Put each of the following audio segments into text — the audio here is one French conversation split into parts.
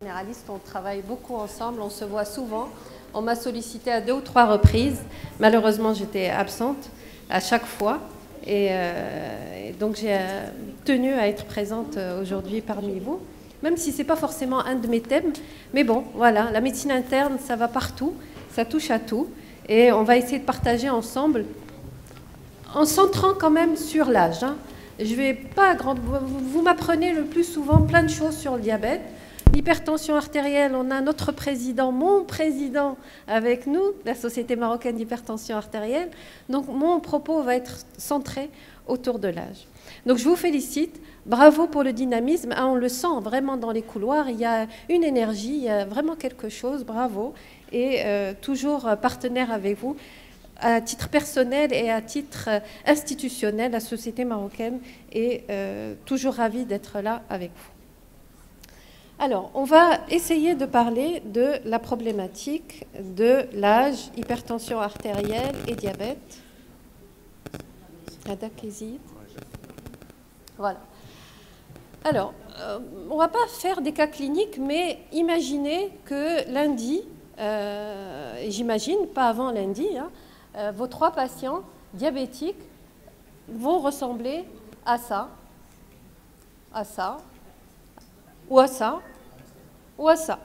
Généraliste, on travaille beaucoup ensemble, on se voit souvent. On m'a sollicité à 2 ou 3 reprises. Malheureusement, j'étais absente à chaque fois. Et donc, j'ai tenu à être présente aujourd'hui parmi vous, même si ce n'est pas forcément un de mes thèmes. Mais bon, voilà, la médecine interne, ça va partout, ça touche à tout. Et on va essayer de partager ensemble, en centrant quand même sur l'âge. Je vais pas vous m'apprenez le plus souvent plein de choses sur le diabète. L'hypertension artérielle, on a notre président, mon président avec nous, la Société marocaine d'hypertension artérielle. Donc mon propos va être centré autour de l'âge. Donc je vous félicite, bravo pour le dynamisme. On le sent vraiment dans les couloirs, il y a une énergie, il y a vraiment quelque chose, bravo. Et toujours partenaire avec vous. À titre personnel et à titre institutionnel, la Société marocaine est toujours ravie d'être là avec vous. Alors, on va essayer de parler de la problématique de l'âge, hypertension artérielle et diabète. Voilà. Alors, on ne va pas faire des cas cliniques, mais imaginez que lundi, j'imagine, pas avant lundi, vos 3 patients diabétiques vont ressembler à ça, ou à ça, ou à ça.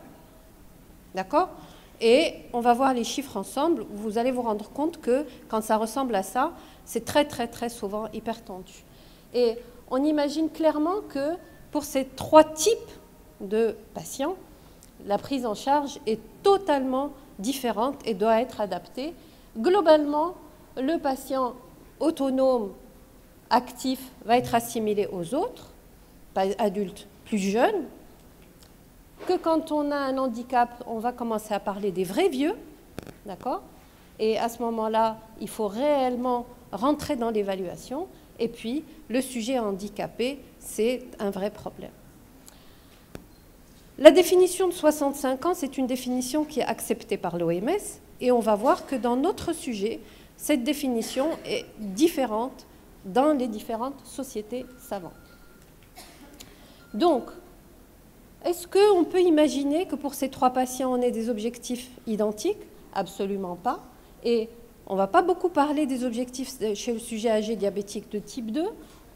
D'accord? Et on va voir les chiffres ensemble. Vous allez vous rendre compte que quand ça ressemble à ça, c'est très, très, très souvent hypertendu. Et on imagine clairement que pour ces 3 types de patients, la prise en charge est totalement différente et doit être adaptée. Globalement, le patient autonome, actif, va être assimilé aux autres, adultes plus jeunes, que quand on a un handicap, on va commencer à parler des vrais vieux, d'accord? Et à ce moment-là, il faut réellement rentrer dans l'évaluation. Et puis, le sujet handicapé, c'est un vrai problème. La définition de 65 ans, c'est une définition qui est acceptée par l'OMS. Et on va voir que dans notre sujet, cette définition est différente dans les différentes sociétés savantes. Donc, est-ce qu'on peut imaginer que pour ces 3 patients, on ait des objectifs identiques? Absolument pas. Et on ne va pas beaucoup parler des objectifs chez le sujet âgé diabétique de type 2.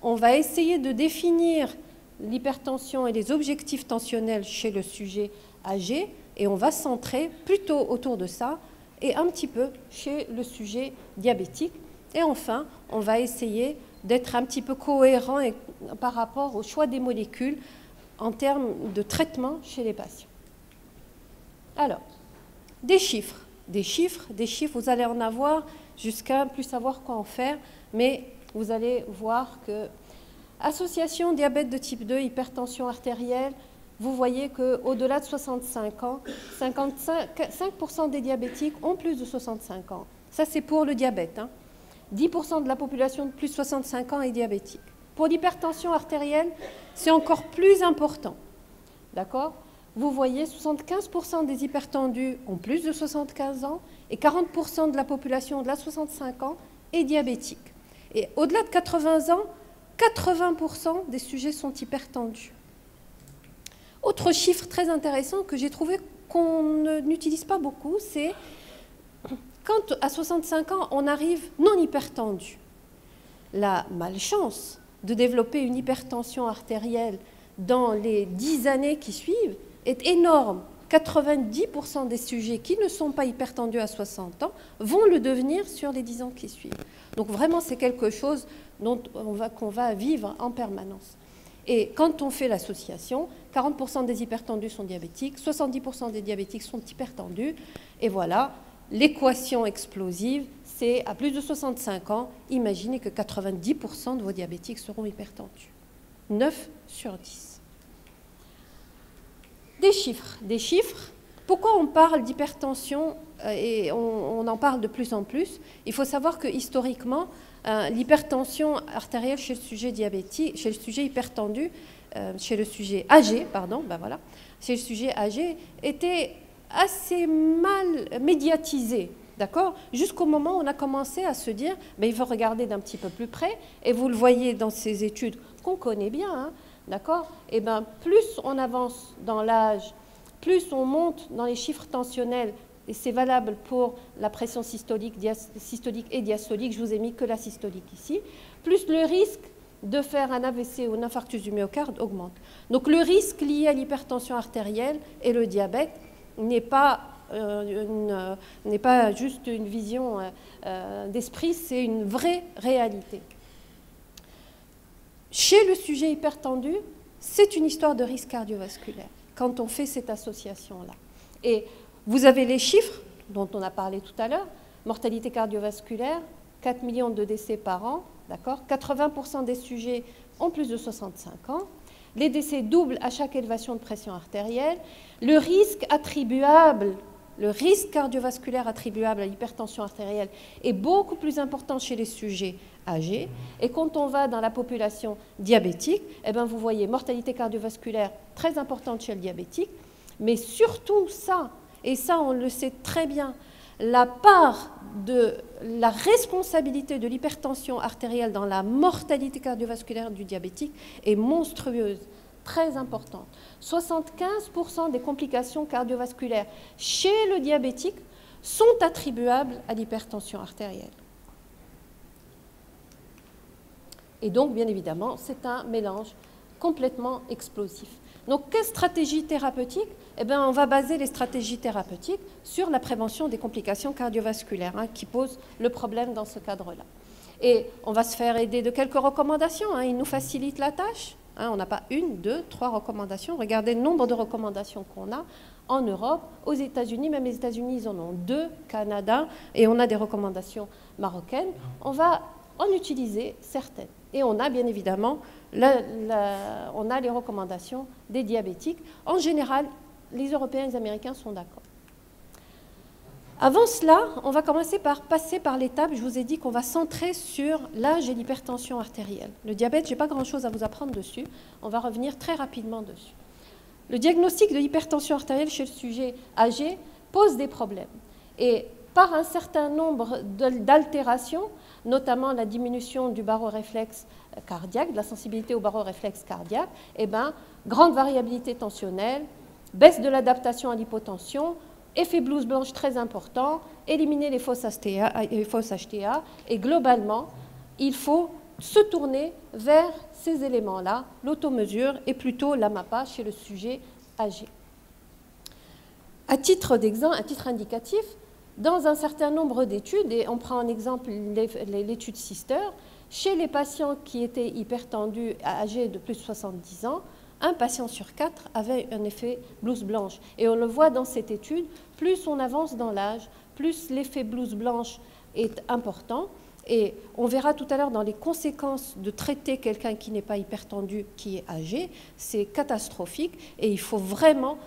On va essayer de définir l'hypertension et les objectifs tensionnels chez le sujet âgé. Et on va centrer plutôt autour de ça et un petit peu chez le sujet diabétique. Et enfin, on va essayer d'être un petit peu cohérent par rapport au choix des molécules en termes de traitement chez les patients. Alors, des chiffres, vous allez en avoir jusqu'à plus savoir quoi en faire, mais vous allez voir que association diabète de type 2, hypertension artérielle, vous voyez qu'au-delà de 65 ans, 55% des diabétiques ont plus de 65 ans. Ça, c'est pour le diabète. 10% de la population de plus de 65 ans est diabétique. Pour l'hypertension artérielle, c'est encore plus important. D'accord? Vous voyez, 75% des hypertendus ont plus de 75 ans et 40% de la population au-delà de 65 ans est diabétique. Et au-delà de 80 ans, 80% des sujets sont hypertendus. Autre chiffre très intéressant que j'ai trouvé qu'on n'utilise pas beaucoup, c'est quand à 65 ans, on arrive non hypertendu. La malchance de développer une hypertension artérielle dans les 10 années qui suivent est énorme. 90% des sujets qui ne sont pas hypertendus à 60 ans vont le devenir sur les 10 ans qui suivent. Donc vraiment, c'est quelque chose qu'on va vivre en permanence. Et quand on fait l'association, 40% des hypertendus sont diabétiques, 70% des diabétiques sont hypertendus, et voilà, l'équation explosive, c'est à plus de 65 ans, imaginez que 90% de vos diabétiques seront hypertendus. 9 sur 10. Des chiffres. Pourquoi on parle d'hypertension et on en parle de plus en plus? Il faut savoir que historiquement, l'hypertension artérielle chez le sujet diabétique, chez le sujet hypertendu, chez le sujet âgé, chez le sujet âgé, était assez mal médiatisée. D'accord? Jusqu'au moment où on a commencé à se dire, il faut regarder d'un petit peu plus près, et vous le voyez dans ces études qu'on connaît bien, d'accord? Et plus on avance dans l'âge, plus on monte dans les chiffres tensionnels, et c'est valable pour la pression systolique et diastolique, je vous ai mis que la systolique ici, plus le risque de faire un AVC ou un infarctus du myocarde augmente. Donc le risque lié à l'hypertension artérielle et le diabète n'est pas juste une vision d'esprit, c'est une vraie réalité. Chez le sujet hypertendu, c'est une histoire de risque cardiovasculaire quand on fait cette association-là. Et vous avez les chiffres dont on a parlé tout à l'heure, mortalité cardiovasculaire, 4 millions de décès par an, d'accord, 80% des sujets ont plus de 65 ans, les décès doublent à chaque élévation de pression artérielle, le risque cardiovasculaire attribuable à l'hypertension artérielle est beaucoup plus important chez les sujets âgés. Et quand on va dans la population diabétique, eh bien vous voyez mortalité cardiovasculaire très importante chez le diabétique, mais surtout ça, et ça on le sait très bien, la part de la responsabilité de l'hypertension artérielle dans la mortalité cardiovasculaire du diabétique est monstrueuse, très importante. 75% des complications cardiovasculaires chez le diabétique sont attribuables à l'hypertension artérielle. Et donc, bien évidemment, c'est un mélange complètement explosif. Donc, quelle stratégie thérapeutique? Eh bien, on va baser les stratégies thérapeutiques sur la prévention des complications cardiovasculaires, qui pose le problème dans ce cadre-là. Et on va se faire aider de quelques recommandations, ils nous facilitent la tâche. On n'a pas 1, 2, 3 recommandations. Regardez le nombre de recommandations qu'on a en Europe, aux États-Unis. Même les États-Unis, ils en ont 2, Canada, et on a des recommandations marocaines. On va en utiliser certaines. Et on a bien évidemment on a les recommandations des diabétiques. En général, les Européens et les Américains sont d'accord. Avant cela, on va passer par l'étape, je vous ai dit qu'on va centrer sur l'âge et l'hypertension artérielle. Le diabète, je n'ai pas grand-chose à vous apprendre dessus. On va revenir très rapidement dessus. Le diagnostic de l'hypertension artérielle chez le sujet âgé pose des problèmes. Et par un certain nombre d'altérations, notamment la diminution du baroréflexe cardiaque, de la sensibilité au baroréflexe cardiaque, grande variabilité tensionnelle, baisse de l'adaptation à l'hypotension, effet blouse blanche très important, éliminer les fausses HTA, et globalement, il faut se tourner vers ces éléments-là, l'automesure et plutôt la MAPA chez le sujet âgé. À titre d'exemple, à titre indicatif, dans un certain nombre d'études, et on prend en exemple l'étude Sister, chez les patients qui étaient hypertendus âgés de plus de 70 ans, un patient sur 4 avait un effet blouse blanche. Et on le voit dans cette étude, plus on avance dans l'âge, plus l'effet blouse blanche est important. Et on verra tout à l'heure dans les conséquences de traiter quelqu'un qui n'est pas hypertendu, qui est âgé, c'est catastrophique. Et il faut vraiment,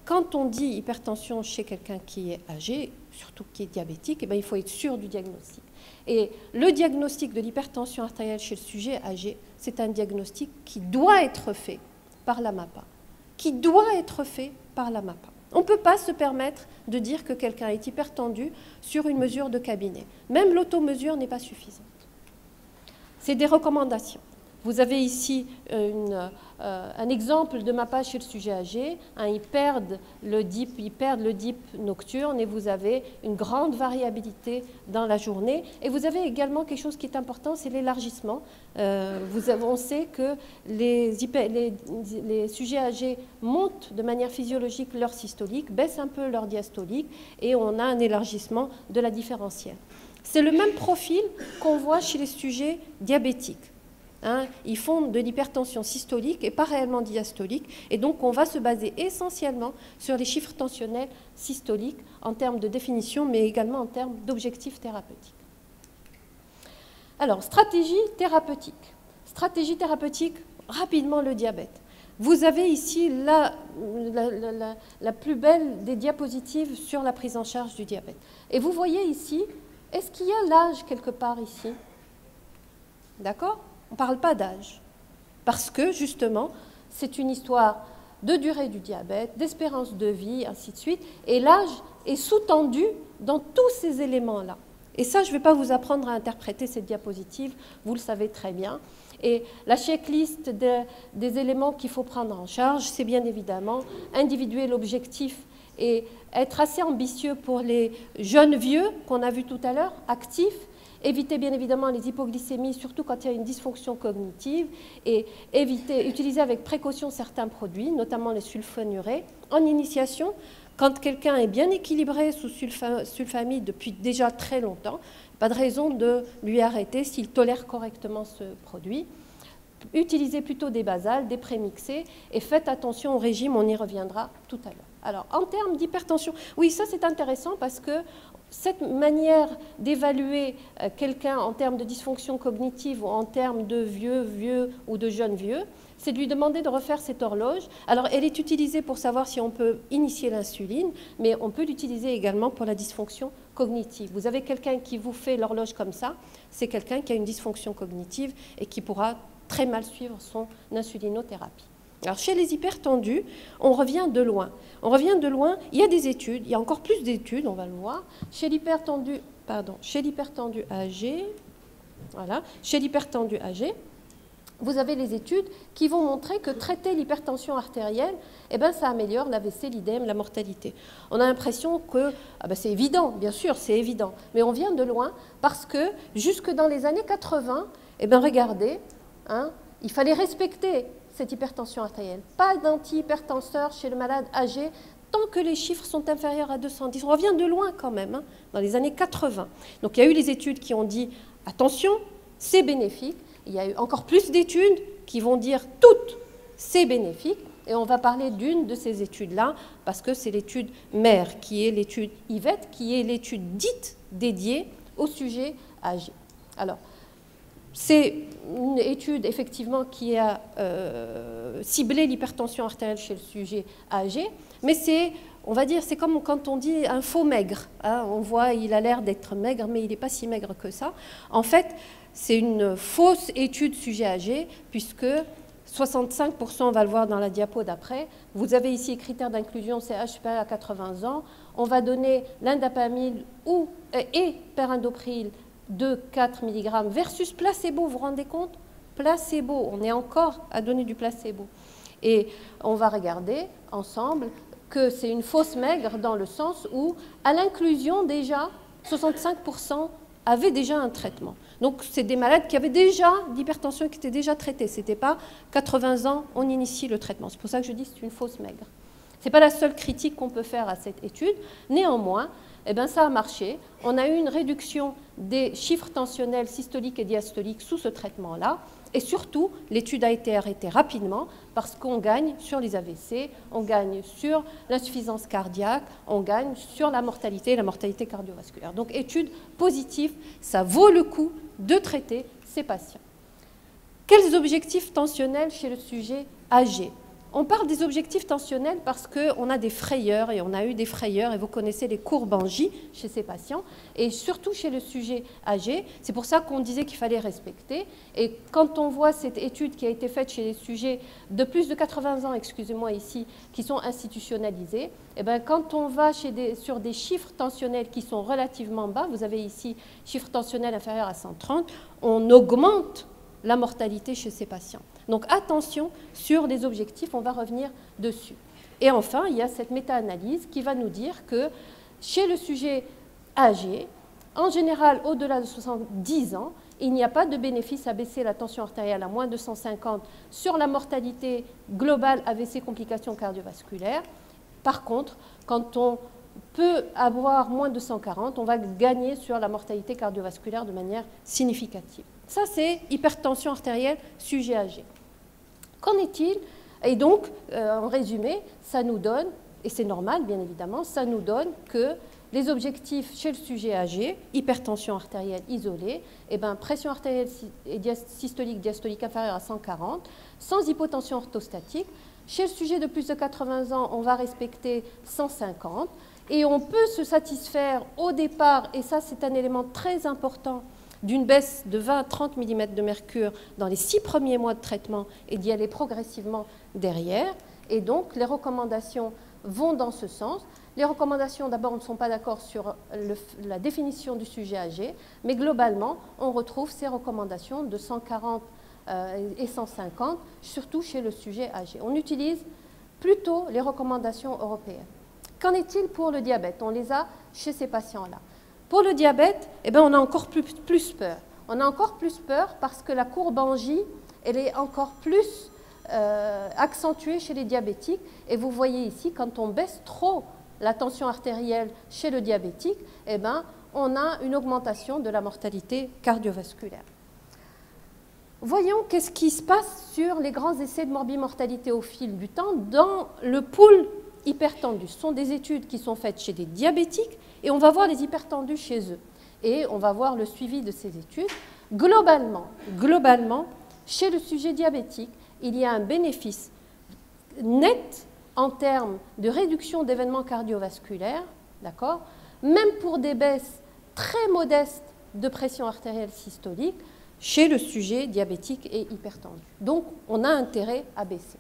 quand on dit hypertension chez quelqu'un qui est âgé, surtout qui est diabétique, il faut être sûr du diagnostic. Et le diagnostic de l'hypertension artérielle chez le sujet âgé, c'est un diagnostic qui doit être fait par la MAPA, On ne peut pas se permettre de dire que quelqu'un est hypertendu sur une mesure de cabinet. Même l'automesure n'est pas suffisante. C'est des recommandations. Vous avez ici un exemple de MAPA chez le sujet âgé. Ils perdent le DIP nocturne et vous avez une grande variabilité dans la journée. Et vous avez également quelque chose qui est important, c'est l'élargissement. On sait que les sujets âgés montent de manière physiologique leur systolique, baissent un peu leur diastolique et on a un élargissement de la différentielle. C'est le même profil qu'on voit chez les sujets diabétiques. Ils font de l'hypertension systolique et pas réellement diastolique. Et donc, on va se baser essentiellement sur les chiffres tensionnels systoliques en termes de définition, mais également en termes d'objectifs thérapeutiques. Alors, stratégie thérapeutique. Stratégie thérapeutique, rapidement le diabète. Vous avez ici la plus belle des diapositives sur la prise en charge du diabète. Et vous voyez ici, est-ce qu'il y a l'âge quelque part ici? D'accord? On ne parle pas d'âge, parce que justement, c'est une histoire de durée du diabète, d'espérance de vie, ainsi de suite, et l'âge est sous-tendu dans tous ces éléments-là. Et ça, je ne vais pas vous apprendre à interpréter cette diapositive, vous le savez très bien. Et la checklist des éléments qu'il faut prendre en charge, c'est bien évidemment individuer l'objectif et être assez ambitieux pour les jeunes vieux qu'on a vu tout à l'heure, actifs, éviter bien évidemment les hypoglycémies, surtout quand il y a une dysfonction cognitive, et utiliser avec précaution certains produits, notamment les sulfonurés. En initiation, quand quelqu'un est bien équilibré sous sulfamide depuis déjà très longtemps, pas de raison de lui arrêter s'il tolère correctement ce produit. Utilisez plutôt des basales, des prémixés, et faites attention au régime, on y reviendra tout à l'heure. Alors, en termes d'hypertension, oui, ça c'est intéressant parce que cette manière d'évaluer quelqu'un en termes de dysfonction cognitive ou en termes de vieux ou de jeunes vieux, c'est de lui demander de refaire cette horloge. Alors, elle est utilisée pour savoir si on peut initier l'insuline, mais on peut l'utiliser également pour la dysfonction cognitive. Vous avez quelqu'un qui vous fait l'horloge comme ça, c'est quelqu'un qui a une dysfonction cognitive et qui pourra très mal suivre son insulinothérapie. Alors, chez les hypertendus, on revient de loin. On revient de loin, il y a des études, il y a encore plus d'études, on va le voir. Chez l'hypertendu âgé, voilà, chez l'hypertendu âgé, vous avez les études qui vont montrer que traiter l'hypertension artérielle, eh ben, ça améliore l'AVC, l'IDEM, la mortalité. On a l'impression que c'est évident, bien sûr, c'est évident, mais on vient de loin parce que jusque dans les années 80, eh ben, regardez, hein, il fallait respecter cette hypertension artérielle. Pas d'antihypertenseur chez le malade âgé tant que les chiffres sont inférieurs à 210. On revient de loin quand même, hein, dans les années 80. Donc il y a eu les études qui ont dit attention, c'est bénéfique. Il y a eu encore plus d'études qui vont dire toutes, c'est bénéfique. Et on va parler d'une de ces études-là parce que c'est l'étude mère, qui est l'étude IVET, qui est l'étude dite dédiée au sujet âgé. Alors, c'est une étude effectivement qui a ciblé l'hypertension artérielle chez le sujet âgé, mais c'est, on va dire, c'est comme quand on dit un faux maigre. Hein, on voit, il a l'air d'être maigre, mais il n'est pas si maigre que ça. En fait, c'est une fausse étude sujet âgé, puisque 65%, on va le voir dans la diapo d'après, vous avez ici les critères d'inclusion, c'est âge supérieur à 80 ans, on va donner l'indapamide et perindopril de 4 mg versus placebo, vous vous rendez compte? Placebo, on est encore à donner du placebo. Et on va regarder ensemble que c'est une fausse maigre dans le sens où, à l'inclusion déjà, 65% avaient déjà un traitement. Donc c'est des malades qui avaient déjà d'hypertension et qui étaient déjà traités. Ce n'était pas 80 ans, on initie le traitement. C'est pour ça que je dis que c'est une fausse maigre. Ce n'est pas la seule critique qu'on peut faire à cette étude. Néanmoins, eh bien, ça a marché. On a eu une réduction des chiffres tensionnels systoliques et diastoliques sous ce traitement-là. Et surtout, l'étude a été arrêtée rapidement parce qu'on gagne sur les AVC, on gagne sur l'insuffisance cardiaque, on gagne sur la mortalité cardiovasculaire. Donc, étude positive, ça vaut le coup de traiter ces patients. Quels objectifs tensionnels chez le sujet âgé? On parle des objectifs tensionnels parce qu'on a des frayeurs, et on a eu des frayeurs, et vous connaissez les courbes en J chez ces patients, et surtout chez le sujet âgé. C'est pour ça qu'on disait qu'il fallait respecter. Et quand on voit cette étude qui a été faite chez les sujets de plus de 80 ans, excusez-moi ici, qui sont institutionnalisés, et bien quand on va sur des chiffres tensionnels qui sont relativement bas, vous avez ici chiffre tensionnel inférieur à 130, on augmente la mortalité chez ces patients. Donc attention sur les objectifs, on va revenir dessus. Et enfin, il y a cette méta-analyse qui va nous dire que chez le sujet âgé, en général au-delà de 70 ans, il n'y a pas de bénéfice à baisser la tension artérielle à moins de 150 sur la mortalité globale AVC complications cardiovasculaires. Par contre, quand on peut avoir moins de 140, on va gagner sur la mortalité cardiovasculaire de manière significative. Ça, c'est hypertension artérielle, sujet âgé. Qu'en est-il? Et donc, en résumé, ça nous donne, et c'est normal bien évidemment, ça nous donne que les objectifs chez le sujet âgé, hypertension artérielle isolée, eh ben, pression artérielle et systolique, diastolique inférieure à 140, sans hypotension orthostatique. Chez le sujet de plus de 80 ans, on va respecter 150. Et on peut se satisfaire au départ, et ça c'est un élément très important, d'une baisse de 20 à 30 mm de mercure dans les 6 premiers mois de traitement et d'y aller progressivement derrière. Et donc les recommandations vont dans ce sens. Les recommandations, d'abord, on ne sont pas d'accord sur la définition du sujet âgé, mais globalement, on retrouve ces recommandations de 140 et 150, surtout chez le sujet âgé. On utilise plutôt les recommandations européennes. Qu'en est-il pour le diabète? On les a chez ces patients-là. Pour le diabète, eh bien, on a encore plus peur. On a encore plus peur parce que la courbe en J, elle est encore plus accentuée chez les diabétiques. Et vous voyez ici, quand on baisse trop la tension artérielle chez le diabétique, eh bien, on a une augmentation de la mortalité cardiovasculaire. Voyons qu'est-ce qui se passe sur les grands essais de morbimortalité au fil du temps dans le pool hypertendu. Ce sont des études qui sont faites chez des diabétiques et on va voir les hypertendus chez eux. Et on va voir le suivi de ces études. Globalement, chez le sujet diabétique, il y a un bénéfice net en termes de réduction d'événements cardiovasculaires, d'accord, même pour des baisses très modestes de pression artérielle systolique chez le sujet diabétique et hypertendu. Donc, on a intérêt à baisser.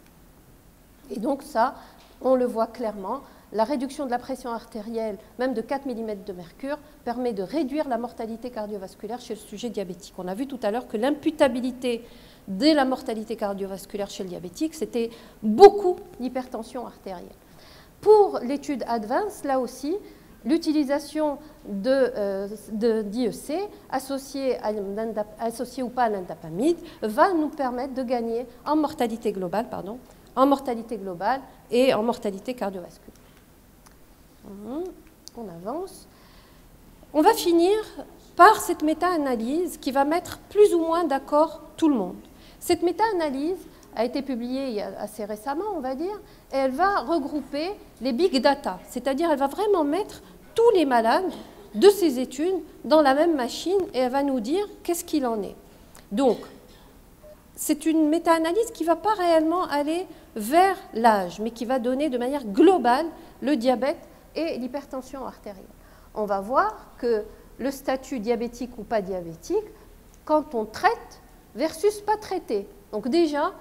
Et donc ça, on le voit clairement, la réduction de la pression artérielle, même de 4 mm de mercure, permet de réduire la mortalité cardiovasculaire chez le sujet diabétique. On a vu tout à l'heure que l'imputabilité de la mortalité cardiovasculaire chez le diabétique, c'était beaucoup d'hypertension artérielle. Pour l'étude ADVANCE, là aussi, l'utilisation d'IEC associée ou pas à l'indapamide va nous permettre de gagner en mortalité globale, et en mortalité cardiovasculaire. On avance. On va finir par cette méta-analyse qui va mettre plus ou moins d'accord tout le monde. Cette méta-analyse a été publiée assez récemment, on va dire, et elle va regrouper les big data, c'est-à-dire elle va vraiment mettre tous les malades de ces études dans la même machine et elle va nous dire qu'est-ce qu'il en est. Donc, c'est une méta-analyse qui ne va pas réellement aller vers l'âge, mais qui va donner de manière globale le diabète et l'hypertension artérielle. On va voir que le statut diabétique ou pas diabétique, quand on traite versus pas traité. Donc déjà,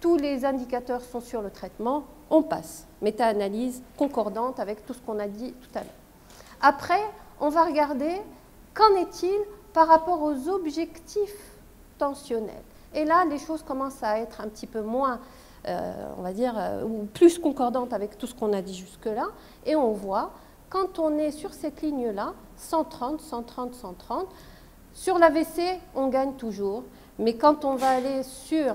tous les indicateurs sont sur le traitement, on passe. Méta-analyse concordante avec tout ce qu'on a dit tout à l'heure. Après, on va regarder qu'en est-il par rapport aux objectifs tensionnels. Et là, les choses commencent à être un petit peu moins, on va dire, ou plus concordantes avec tout ce qu'on a dit jusque-là. Et on voit, quand on est sur cette ligne-là, 130, 130, 130, sur l'AVC, on gagne toujours. Mais quand on va aller sur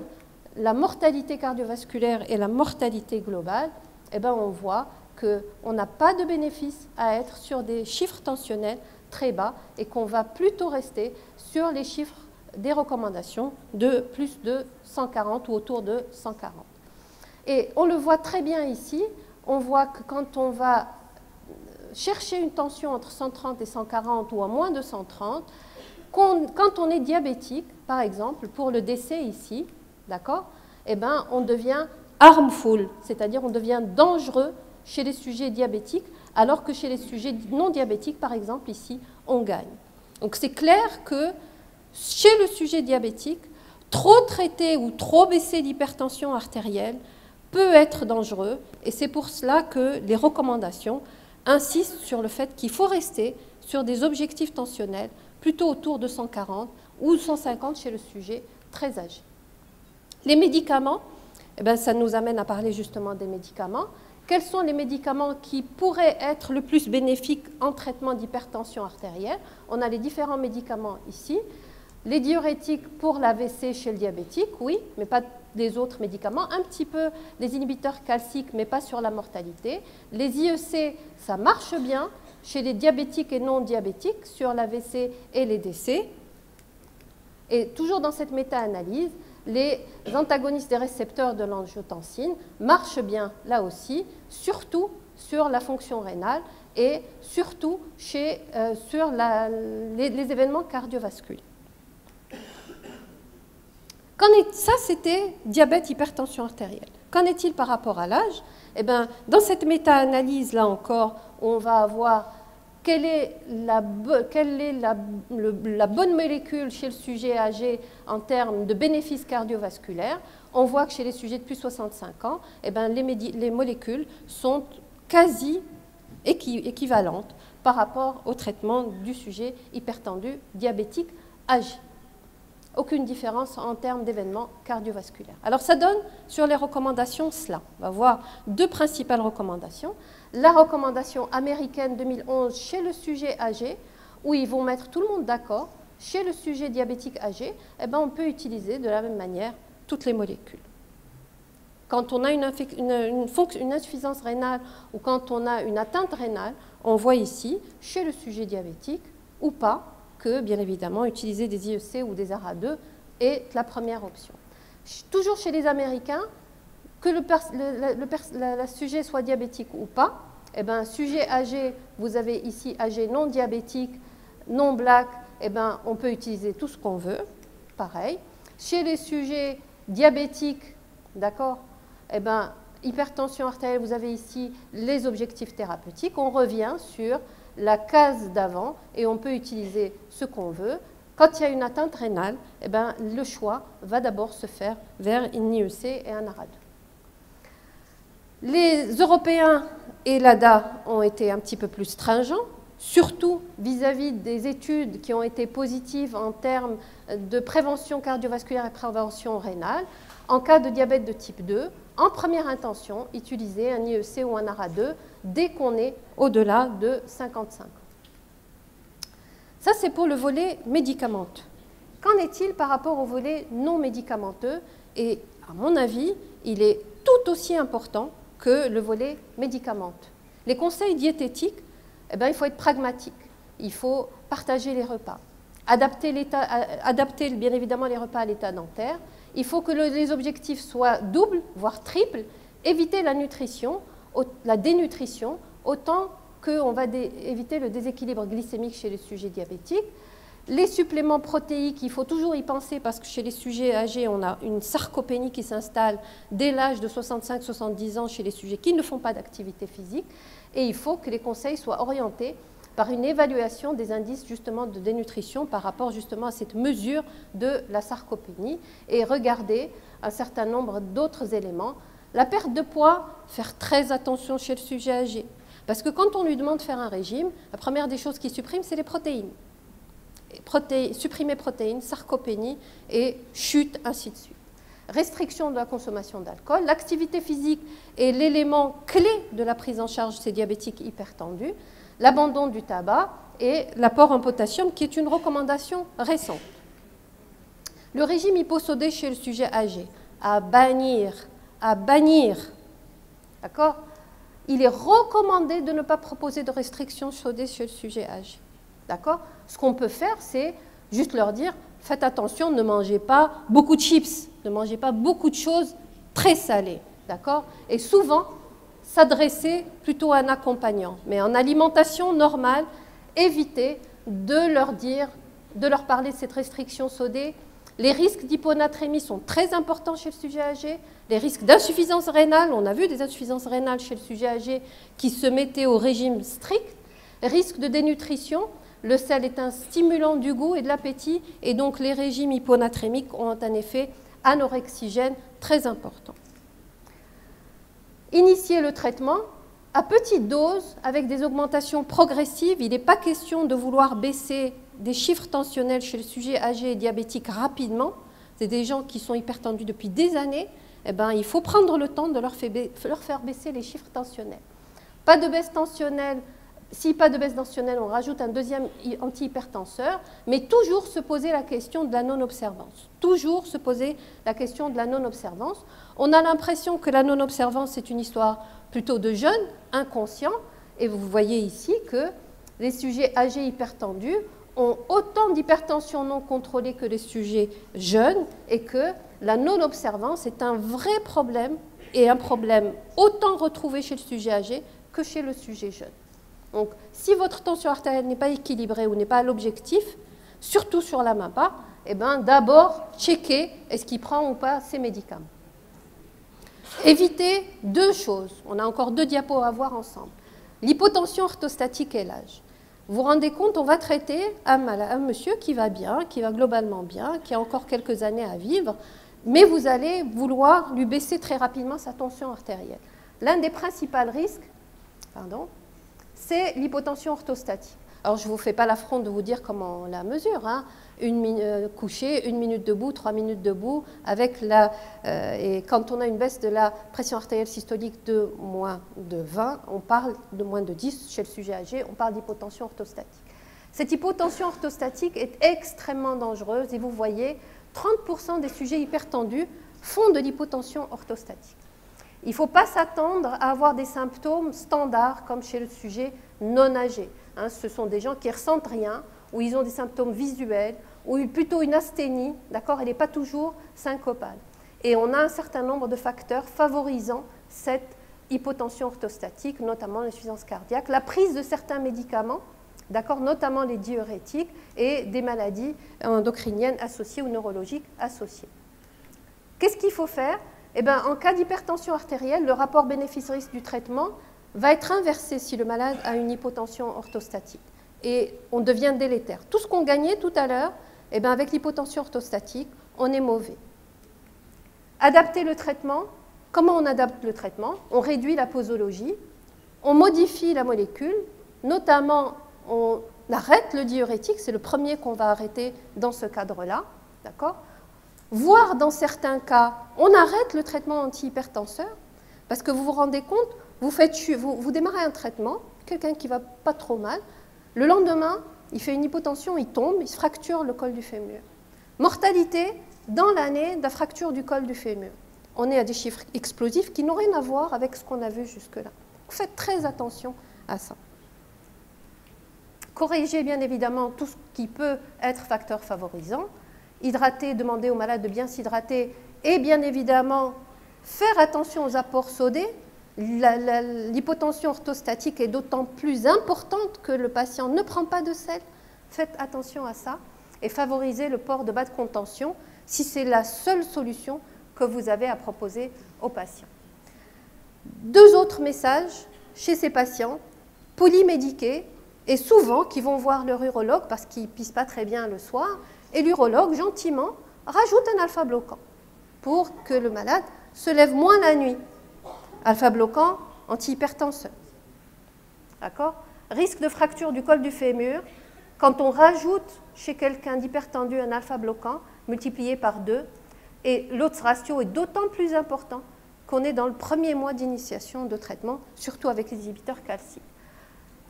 la mortalité cardiovasculaire et la mortalité globale, eh ben on voit qu'on n'a pas de bénéfice à être sur des chiffres tensionnels très bas et qu'on va plutôt rester sur les chiffres des recommandations de plus de 140 ou autour de 140. Et on le voit très bien ici, on voit que quand on va chercher une tension entre 130 et 140 ou à moins de 130, quand on est diabétique, par exemple, pour le décès ici, d'accord, eh ben, on devient harmful, c'est-à-dire on devient dangereux chez les sujets diabétiques, alors que chez les sujets non diabétiques, par exemple, ici, on gagne. Donc c'est clair que chez le sujet diabétique, trop traiter ou trop baisser l'hypertension artérielle peut être dangereux, et c'est pour cela que les recommandations insistent sur le fait qu'il faut rester sur des objectifs tensionnels plutôt autour de 140 ou 150 chez le sujet très âgé. Les médicaments, eh bien, ça nous amène à parler justement des médicaments. Quels sont les médicaments qui pourraient être le plus bénéfiques en traitement d'hypertension artérielle? On a les différents médicaments ici. Les diurétiques pour l'AVC chez le diabétique, oui, mais pas des autres médicaments. Un petit peu les inhibiteurs calciques, mais pas sur la mortalité. Les IEC, ça marche bien chez les diabétiques et non diabétiques, sur l'AVC et les décès. Et toujours dans cette méta-analyse, les antagonistes des récepteurs de l'angiotensine marchent bien là aussi, surtout sur la fonction rénale et surtout sur les événements cardiovasculaires. Ça, c'était diabète, hypertension artérielle. Qu'en est-il par rapport à l'âge? Eh bien, dans cette méta-analyse, là encore, on va avoir quelle est la bonne molécule chez le sujet âgé en termes de bénéfices cardiovasculaires. On voit que chez les sujets de plus de 65 ans, eh bien, les molécules sont quasi équivalentes par rapport au traitement du sujet hypertendu diabétique âgé. aucune différence en termes d'événements cardiovasculaires. Alors ça donne sur les recommandations cela. On va voir deux principales recommandations. La recommandation américaine 2011 chez le sujet âgé, où ils vont mettre tout le monde d'accord. Chez le sujet diabétique âgé, eh ben, on peut utiliser de la même manière toutes les molécules. Quand on a une insuffisance rénale ou quand on a une atteinte rénale, on voit ici, chez le sujet diabétique ou pas, que bien évidemment utiliser des IEC ou des ARA2 est la première option. Toujours chez les Américains, que le sujet soit diabétique ou pas, eh ben, sujet âgé, vous avez ici âgé non diabétique, non black, eh ben, on peut utiliser tout ce qu'on veut, pareil. Chez les sujets diabétiques, d'accord, eh ben, hypertension artérielle, vous avez ici les objectifs thérapeutiques. On revient sur la case d'avant et on peut utiliser ce qu'on veut. Quand il y a une atteinte rénale, eh ben, le choix va d'abord se faire vers une IEC et un ARA2. Les Européens et l'ADA ont été un petit peu plus stringents, surtout vis-à-vis des études qui ont été positives en termes de prévention cardiovasculaire et prévention rénale. En cas de diabète de type 2, en première intention, utiliser un IEC ou un ARA2 dès qu'on est au-delà de 55 ans. Ça, c'est pour le volet médicamenteux. Qu'en est-il par rapport au volet non médicamenteux? Et à mon avis, il est tout aussi important que le volet médicamenteux. Les conseils diététiques, eh bien, il faut être pragmatique. Il faut partager les repas, adapter bien évidemment les repas à l'état dentaire. Il faut que les objectifs soient doubles, voire triples. Éviter la dénutrition, autant qu'on va éviter le déséquilibre glycémique chez les sujets diabétiques. Les suppléments protéiques, il faut toujours y penser parce que chez les sujets âgés, on a une sarcopénie qui s'installe dès l'âge de 65-70 ans chez les sujets qui ne font pas d'activité physique. Et il faut que les conseils soient orientés par une évaluation des indices justement de dénutrition par rapport justement à cette mesure de la sarcopénie et regarder un certain nombre d'autres éléments. La perte de poids, faire très attention chez le sujet âgé. Parce que quand on lui demande de faire un régime, la première des choses qu'il supprime, c'est les protéines. Supprimer protéines, sarcopénie et chute, ainsi de suite. Restriction de la consommation d'alcool. L'activité physique est l'élément clé de la prise en charge de ces diabétiques hypertendus. L'abandon du tabac et l'apport en potassium, qui est une recommandation récente. Le régime hyposodé chez le sujet âgé, à bannir. D'accord? Il est recommandé de ne pas proposer de restrictions sodées chez le sujet âgé. D'accord? Ce qu'on peut faire, c'est juste leur dire, faites attention, ne mangez pas beaucoup de chips, ne mangez pas beaucoup de choses très salées. D'accord? Et souvent, s'adresser plutôt à un accompagnant. Mais en alimentation normale, évitez de leur dire, de leur parler de cette restriction sodée. Les risques d'hyponatrémie sont très importants chez le sujet âgé. Les risques d'insuffisance rénale, on a vu des insuffisances rénales chez le sujet âgé qui se mettaient au régime strict. Risque de dénutrition, le sel est un stimulant du goût et de l'appétit, et donc les régimes hyponatrémiques ont un effet anorexigène très important. Initier le traitement à petite dose avec des augmentations progressives. Il n'est pas question de vouloir baisser des chiffres tensionnels chez le sujet âgé et diabétique rapidement. C'est des gens qui sont hypertendus depuis des années. Eh ben, il faut prendre le temps de leur faire baisser les chiffres tensionnels. Pas de baisse tensionnelle. Si pas de baisse tensionnelle, on rajoute un deuxième antihypertenseur, mais toujours se poser la question de la non-observance. Toujours se poser la question de la non-observance. On a l'impression que la non-observance, c'est une histoire plutôt de jeunes, inconscients, et vous voyez ici que les sujets âgés hypertendus ont autant d'hypertension non contrôlée que les sujets jeunes, et que la non-observance est un vrai problème, et un problème autant retrouvé chez le sujet âgé que chez le sujet jeune. Donc, si votre tension artérielle n'est pas équilibrée ou n'est pas à l'objectif, surtout sur la MAPA, eh ben, d'abord, checker est-ce qu'il prend ou pas ses médicaments. Évitez deux choses. On a encore deux diapos à voir ensemble. L'hypotension orthostatique et l'âge. Vous vous rendez compte, on va traiter un monsieur qui va bien, qui va globalement bien, qui a encore quelques années à vivre, mais vous allez vouloir lui baisser très rapidement sa tension artérielle. L'un des principaux risques, c'est l'hypotension orthostatique. Alors, je ne vous fais pas l'affront de vous dire comment on la mesure. Hein. Couché, 1 minute debout, 3 minutes debout, avec et quand on a une baisse de la pression artérielle systolique de moins de 20, on parle de moins de 10 chez le sujet âgé, on parle d'hypotension orthostatique. Cette hypotension orthostatique est extrêmement dangereuse et vous voyez, 30% des sujets hypertendus font de l'hypotension orthostatique. Il ne faut pas s'attendre à avoir des symptômes standards comme chez le sujet non âgé. Hein, ce sont des gens qui ne ressentent rien, où ils ont des symptômes visuels, ou plutôt une asthénie, d'accord, elle n'est pas toujours syncopale. Et on a un certain nombre de facteurs favorisant cette hypotension orthostatique, notamment l'insuffisance cardiaque, la prise de certains médicaments, d'accord, notamment les diurétiques et des maladies endocriniennes associées ou neurologiques associées. Qu'est-ce qu'il faut faire? Eh bien, en cas d'hypertension artérielle, le rapport bénéfice-risque du traitement va être inversé si le malade a une hypotension orthostatique. Et on devient délétère. Tout ce qu'on gagnait tout à l'heure, eh bien, avec l'hypotension orthostatique, on est mauvais. Adapter le traitement. Comment on adapte le traitement? On réduit la posologie, on modifie la molécule, notamment on arrête le diurétique, c'est le premier qu'on va arrêter dans ce cadre-là, d'accord? Voire dans certains cas, on arrête le traitement antihypertenseur, parce que vous vous rendez compte, vous démarrez un traitement, quelqu'un qui ne va pas trop mal, le lendemain, il fait une hypotension, il tombe, il se fracture le col du fémur. Mortalité dans l'année de la fracture du col du fémur. On est à des chiffres explosifs qui n'ont rien à voir avec ce qu'on a vu jusque-là. Faites très attention à ça. Corrigez bien évidemment tout ce qui peut être facteur favorisant. Hydrater, demander aux malades de bien s'hydrater et bien évidemment faire attention aux apports sodés. L'hypotension orthostatique est d'autant plus importante que le patient ne prend pas de sel. Faites attention à ça et favorisez le port de bas de contention si c'est la seule solution que vous avez à proposer aux patients. 2 autres messages chez ces patients polymédiqués et souvent qui vont voir leur urologue parce qu'ils ne pissent pas très bien le soir et l'urologue gentiment rajoute un alpha-bloquant pour que le malade se lève moins la nuit. Alpha-bloquant, antihypertenseur. D'accord? Risque de fracture du col du fémur, quand on rajoute chez quelqu'un d'hypertendu un alpha-bloquant, multiplié par 2, et l'autre ratio est d'autant plus important qu'on est dans le premier mois d'initiation de traitement, surtout avec les inhibiteurs calciques.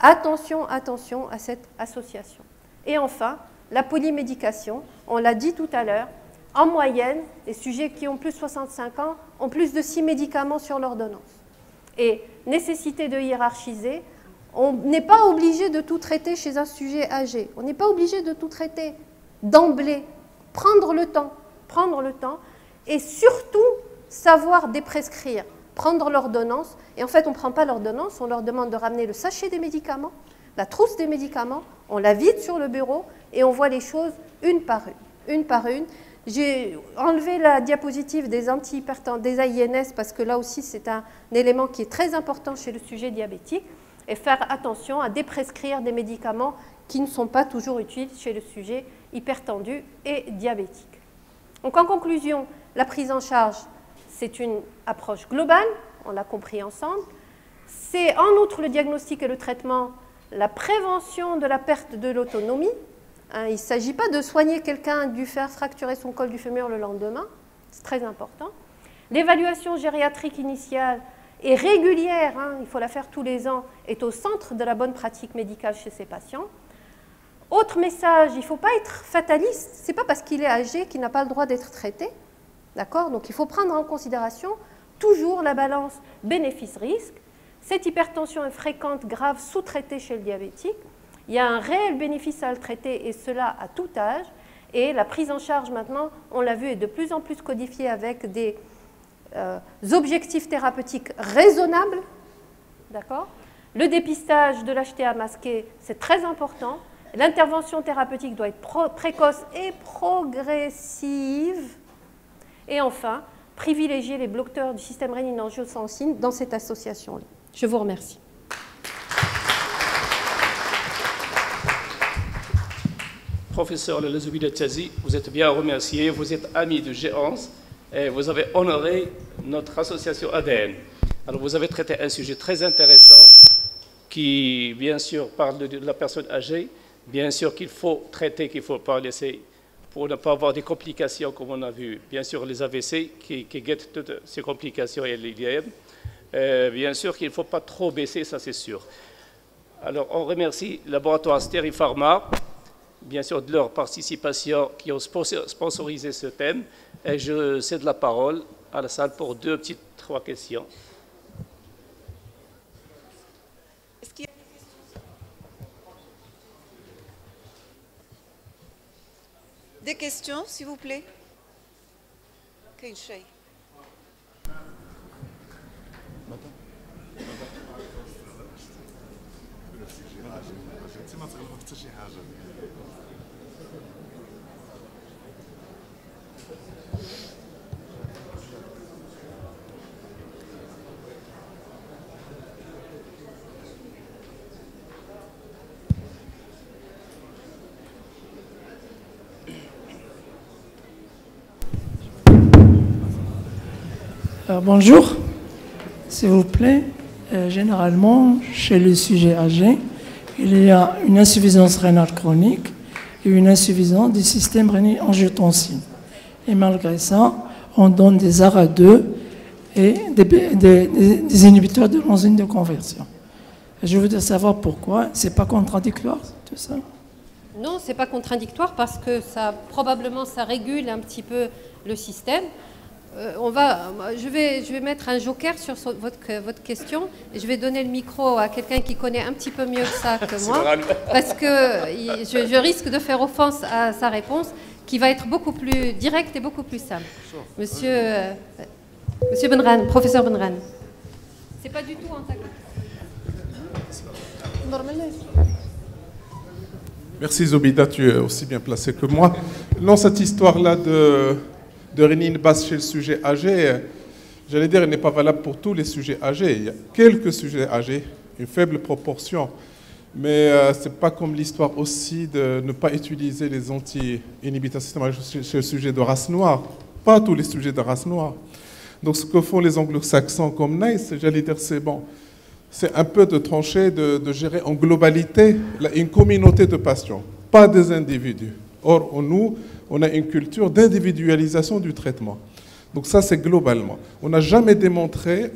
Attention, attention à cette association. Et enfin, la polymédication, on l'a dit tout à l'heure, en moyenne, les sujets qui ont plus de 65 ans ont plus de 6 médicaments sur l'ordonnance. Et nécessité de hiérarchiser, on n'est pas obligé de tout traiter chez un sujet âgé. On n'est pas obligé de tout traiter d'emblée. Prendre le temps et surtout savoir déprescrire, prendre l'ordonnance. Et en fait, on ne prend pas l'ordonnance, on leur demande de ramener le sachet des médicaments, la trousse des médicaments, on la vide sur le bureau et on voit les choses une par une. J'ai enlevé la diapositive des antihypertenseurs, des AINS, parce que là aussi, c'est un élément qui est très important chez le sujet diabétique, et faire attention à déprescrire des médicaments qui ne sont pas toujours utiles chez le sujet hypertendu et diabétique. Donc, en conclusion, la prise en charge, c'est une approche globale, on l'a compris ensemble. C'est en outre le diagnostic et le traitement, la prévention de la perte de l'autonomie. Il ne s'agit pas de soigner quelqu'un du faire fracturer son col du fémur le lendemain, c'est très important. L'évaluation gériatrique initiale est régulière, il faut la faire tous les ans, est au centre de la bonne pratique médicale chez ces patients. Autre message, il ne faut pas être fataliste, ce n'est pas parce qu'il est âgé qu'il n'a pas le droit d'être traité, d'accord? Donc il faut prendre en considération toujours la balance bénéfice-risque. Cette hypertension est fréquente, grave, sous-traitée chez le diabétique. Il y a un réel bénéfice à le traiter, et cela à tout âge. Et la prise en charge, maintenant, on l'a vu, est de plus en plus codifiée avec des objectifs thérapeutiques raisonnables. D'accord ? Le dépistage de l'HTA masqué, c'est très important. L'intervention thérapeutique doit être précoce et progressive. Et enfin, privilégier les bloqueurs du système rénine-angiotensine dans cette association-là. Je vous remercie. Professeur Lelazoubida Tazi, vous êtes bien remercié, vous êtes ami de G11 et vous avez honoré notre association ADN. Alors vous avez traité un sujet très intéressant qui, bien sûr, parle de la personne âgée. Bien sûr qu'il faut traiter, qu'il ne faut pas laisser, pour ne pas avoir des complications, comme on a vu. Bien sûr, les AVC qui guettent toutes ces complications et l'IDM. Bien sûr qu'il ne faut pas trop baisser, ça c'est sûr. Alors, on remercie le laboratoire Stéripharma, bien sûr, de leur participation, qui ont sponsorisé ce thème. Et je cède la parole à la salle pour trois questions. Est-ce qu'il y a des questions, s'il vous plaît? Quel shay? Bonjour, s'il vous plaît. Généralement, chez les sujets âgés, il y a une insuffisance rénale chronique et une insuffisance du système rénine-angiotensine. Et malgré ça, on donne des ARA2 et des inhibiteurs de l'enzyme de conversion. Je voudrais savoir pourquoi. C'est pas contradictoire, tout ça? Non, c'est pas contradictoire parce que probablement ça régule un petit peu le système. Je vais mettre un joker sur votre question et je vais donner le micro à quelqu'un qui connaît un petit peu mieux que ça que moi, parce que je risque de faire offense à sa réponse, qui va être beaucoup plus directe et beaucoup plus simple. Monsieur Benran, professeur Benran, c'est pas du tout en ta Merci Zobida, tu es aussi bien placé que moi. Non, cette histoire-là de rénine basse chez le sujet âgé, j'allais dire, elle n'est pas valable pour tous les sujets âgés. Il y a quelques sujets âgés, une faible proportion, mais ce n'est pas comme l'histoire aussi de ne pas utiliser les anti-inhibiteurs systématiques chez le sujet de race noire. Pas tous les sujets de race noire. Donc ce que font les anglo-saxons comme Nice, j'allais dire, c'est bon. C'est un peu de trancher, de gérer en globalité une communauté de patients, pas des individus. Or, nous, on a une culture d'individualisation du traitement. Donc ça, c'est globalement. On n'a jamais démontré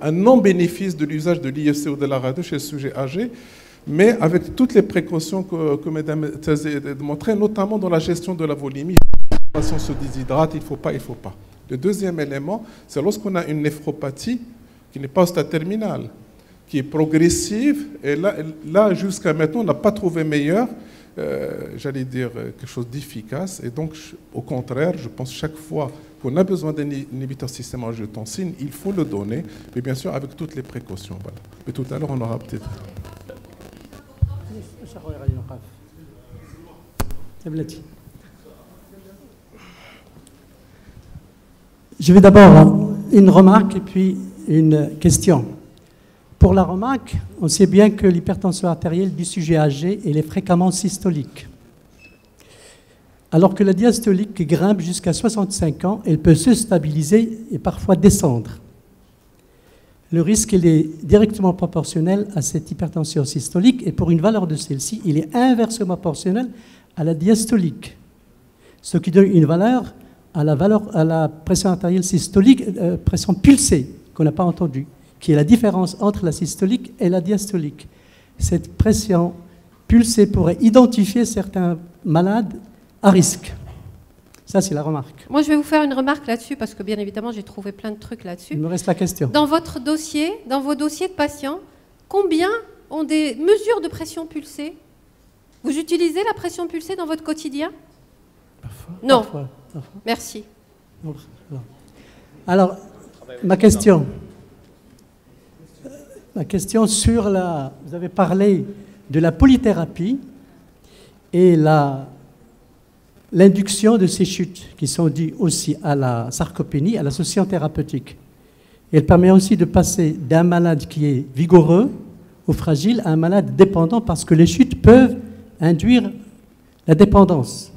un non-bénéfice de l'usage de l'IFC ou de la radio chez le sujet âgé, mais avec toutes les précautions que Mme Tazé a démontrées, notamment dans la gestion de la volémie. Le patient se déshydrate, il ne faut pas, il ne faut pas. Le deuxième élément, c'est lorsqu'on a une néphropathie qui n'est pas au stade terminal, qui est progressive, et là jusqu'à maintenant, on n'a pas trouvé meilleur, j'allais dire quelque chose d'efficace, et donc au contraire, je pense chaque fois qu'on a besoin d'un inhibiteur système angiotensine, il faut le donner, mais bien sûr avec toutes les précautions. Voilà. Mais tout à l'heure, on aura peut-être... Je vais d'abord une remarque et puis une question. Pour la remarque, on sait bien que l'hypertension artérielle du sujet âgé elle est fréquemment systolique. Alors que la diastolique grimpe jusqu'à 65 ans, elle peut se stabiliser et parfois descendre. Le risque il est directement proportionnel à cette hypertension systolique et pour une valeur de celle-ci, il est inversement proportionnel à la diastolique, ce qui donne une valeur à la pression artérielle systolique, pression pulsée, qu'on n'a pas entendue, qui est la différence entre la systolique et la diastolique. Cette pression pulsée pourrait identifier certains malades à risque. Ça, c'est la remarque. Moi, je vais vous faire une remarque là-dessus, parce que bien évidemment, j'ai trouvé plein de trucs là-dessus. Il me reste la question. Dans votre dossier, dans vos dossiers de patients, combien ont des mesures de pression pulsée? Vous utilisez la pression pulsée dans votre quotidien? Parfois. Non. Parfois. Merci. Alors, ma question sur vous avez parlé de la polythérapie et l'induction de ces chutes qui sont dues aussi à la sarcopénie, à l'association thérapeutique. Elle permet aussi de passer d'un malade qui est vigoureux ou fragile à un malade dépendant parce que les chutes peuvent induire la dépendance.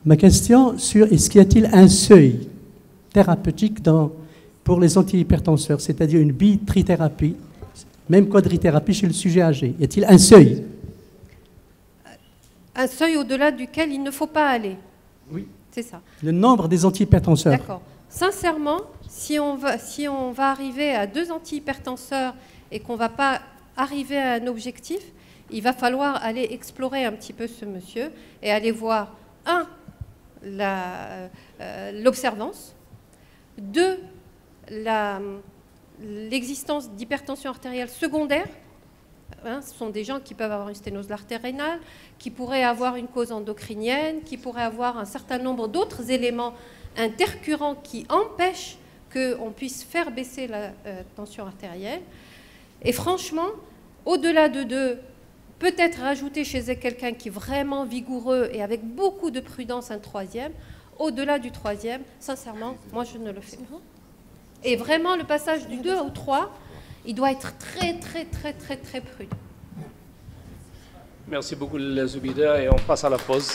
Ma question sur est-ce qu'il y a-t-il un seuil thérapeutique pour les antihypertenseurs, c'est-à-dire une bitrithérapie, Même quadrithérapie chez le sujet âgé. Y a-t-il un seuil? Un seuil au-delà duquel il ne faut pas aller. Oui. C'est ça. Le nombre des antihypertenseurs. D'accord. Sincèrement, si on va arriver à 2 antihypertenseurs et qu'on ne va pas arriver à un objectif, il va falloir aller explorer un petit peu ce monsieur et aller voir, 1, l'observance, 2, l'existence d'hypertension artérielle secondaire. Ce sont des gens qui peuvent avoir une sténose de l'artère rénale, qui pourraient avoir une cause endocrinienne, qui pourraient avoir un certain nombre d'autres éléments intercurrents qui empêchent qu'on puisse faire baisser la tension artérielle. Et franchement, au-delà de 2, peut-être rajouter chez quelqu'un qui est vraiment vigoureux et avec beaucoup de prudence un 3e. Au-delà du 3e, sincèrement, moi je ne le fais pas. Et vraiment, le passage du 2 au 3, il doit être très, très, très, très, très prudent. Merci beaucoup, Zoubida, et on passe à la pause.